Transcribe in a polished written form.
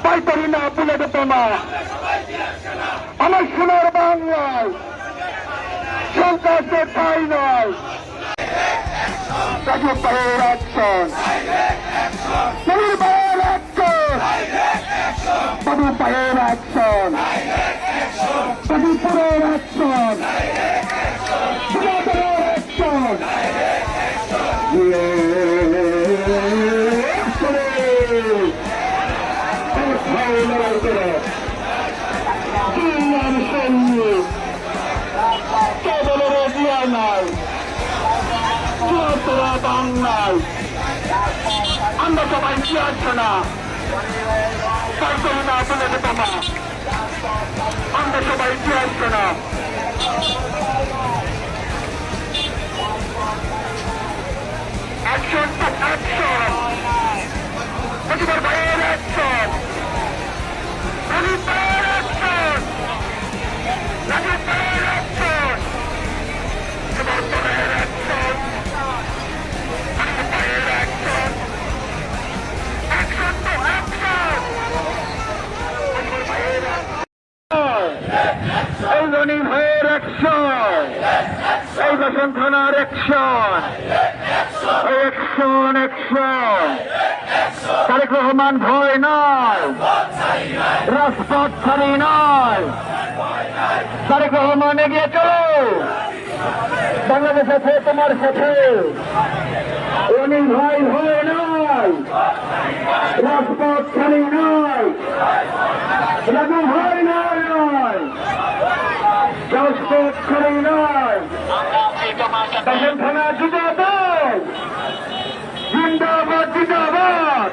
পাইতারি না বুলেট বোমা আমার সোনার বাংলায় সন্ত্রাসের ঠাই নয়। রাজীব ভাইয়ের অ্যাকশন, মনির ভাইয়ের অ্যাকশন, বাবু ভাইয়ের অ্যাকশন, বাবুপুরের অ্যাকশন, সুনাদের অ্যাকশন। লড়াই করে কেবলের জিয়া নাই, চুয়াত্তরা বাংলায় আমরা সবাই কি আসছে না কালকে না বলে বাবা, আমরা সবাই কি আসছে না। অ্যাকশন টু অ্যাকশন, প্রতিবার ভাইয়ের অ্যাকশন, রাজীব ভাইয়ের অ্যাকশন, রাজীব ভাইয়ের অ্যাকশন, ভাইয়ের অ্যাকশন, রাজীব ভাইয়ের অ্যাকশন, অ্যাকশন টু অ্যাকশন, ভাইয়ের এই রনি ভাইয়ের অ্যাকশন, এই দশম থানার action, action action. Tarique Rahman ভয় নয়, রাজপথ ছাড়ি নয়, তারেক রহমান এগিয়ে চলো, বাংলাদেশ আছে তোমার সাথে। রনি ভাই ভয় নয়, রাজপথ ছাড়ি নয়, রাজু ভাই নয়, রাজপথ ছাড়ি নয়। দশম থানা জিন্দাবাদ, জিন্দাবাদ জিন্দাবাদ।